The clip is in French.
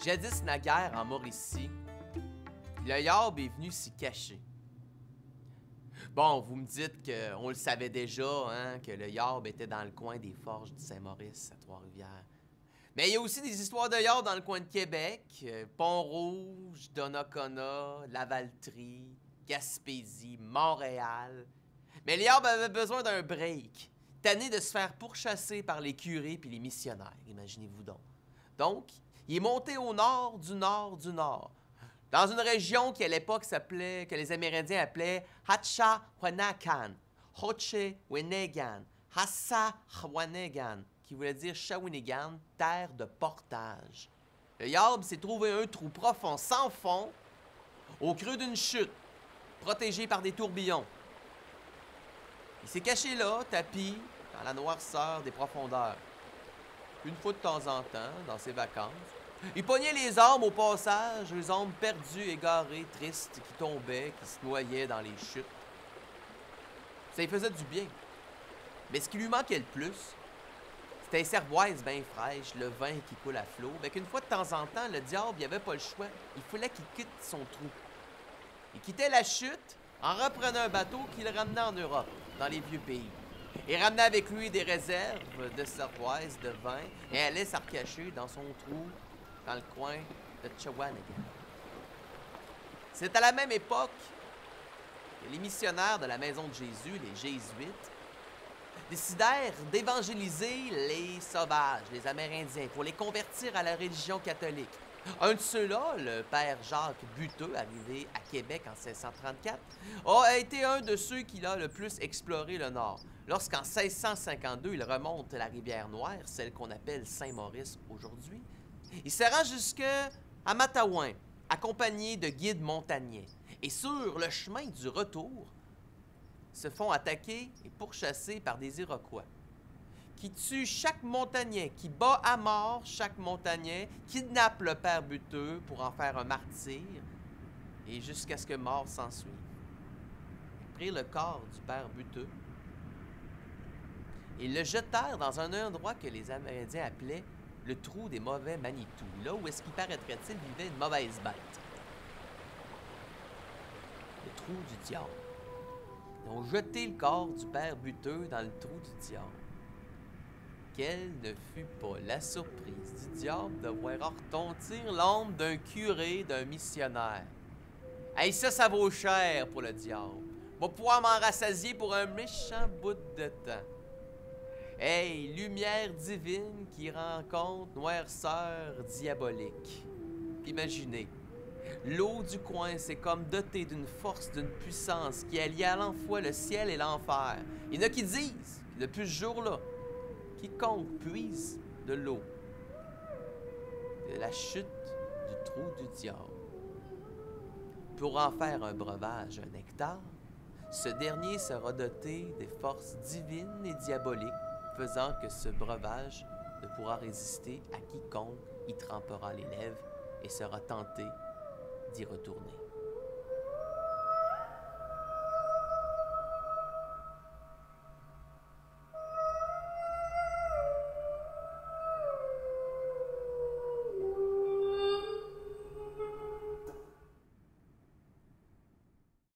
Jadis naguère en Mauricie, le Yarb est venu s'y cacher. Bon, vous me dites qu'on le savait déjà, hein, que le Yarb était dans le coin des forges du Saint-Maurice, à Trois-Rivières. Mais il y a aussi des histoires de Yarb dans le coin de Québec, Pont-Rouge, Donnacona, Lavaltrie, Gaspésie, Montréal. Mais le Yarb avait besoin d'un break, tanné de se faire pourchasser par les curés puis les missionnaires, imaginez-vous donc. Donc, il est monté au nord du nord du nord, dans une région qui à l'époque s'appelait, que les Amérindiens appelaient Hatchahwanakan, Hoche-Wenegan, Hassa-Hwanegan, qui voulait dire Shawinigan, terre de portage. Le Yarb s'est trouvé un trou profond sans fond, au creux d'une chute, protégé par des tourbillons. Il s'est caché là, tapis, dans la noirceur des profondeurs. Une fois de temps en temps, dans ses vacances, il pognait les âmes au passage, les âmes perdues, égarées, tristes, qui tombaient, qui se noyaient dans les chutes. Ça lui faisait du bien. Mais ce qui lui manquait le plus, c'était les cervoises bien fraîches, le vin qui coule à flot. Fait qu'une fois de temps en temps, le diable, il avait pas le choix. Il fallait qu'il quitte son trou. Il quittait la chute en reprenant un bateau qui le ramenait en Europe, dans les vieux pays. Il ramenait avec lui des réserves de cervoise, de vin, et allait se recacher dans son trou, dans le coin de Shawinigan. C'est à la même époque que les missionnaires de la Maison de Jésus, les Jésuites, décidèrent d'évangéliser les sauvages, les Amérindiens, pour les convertir à la religion catholique. Un de ceux-là, le père Jacques Buteux, arrivé à Québec en 1634, a été un de ceux qui a le plus exploré le Nord. Lorsqu'en 1652, il remonte la rivière Noire, celle qu'on appelle Saint-Maurice aujourd'hui, il se rend jusqu'à Matawan, accompagné de guides montagnais. Et sur le chemin du retour, se font attaquer et pourchasser par des Iroquois, qui tuent chaque montagnais, qui bat à mort chaque montagnais, kidnappent le père Buteux pour en faire un martyr, et jusqu'à ce que mort s'ensuive. Ils prirent le corps du père Buteux et le jetèrent dans un endroit que les Amérindiens appelaient le trou des mauvais Manitou, là où est-ce qu'il paraîtrait-il vivait une mauvaise bête. Le trou du diable. Ils ont jeté le corps du père Buteux dans le trou du diable. Quelle ne fut pas la surprise du diable de voir retentir l'ombre d'un curé, d'un missionnaire. Hey, ça vaut cher pour le diable. Va pouvoir m'en rassasier pour un méchant bout de temps. Hey, lumière divine qui rencontre noirceur diabolique. Imaginez, l'eau du coin, c'est comme doté d'une force, d'une puissance qui allie à la fois le ciel et l'enfer. Il y en a qui disent, depuis ce jour-là, quiconque puise de l'eau de la chute du trou du diable pour en faire un breuvage, un nectar, ce dernier sera doté des forces divines et diaboliques, faisant que ce breuvage ne pourra résister à quiconque y trempera les lèvres et sera tenté d'y retourner.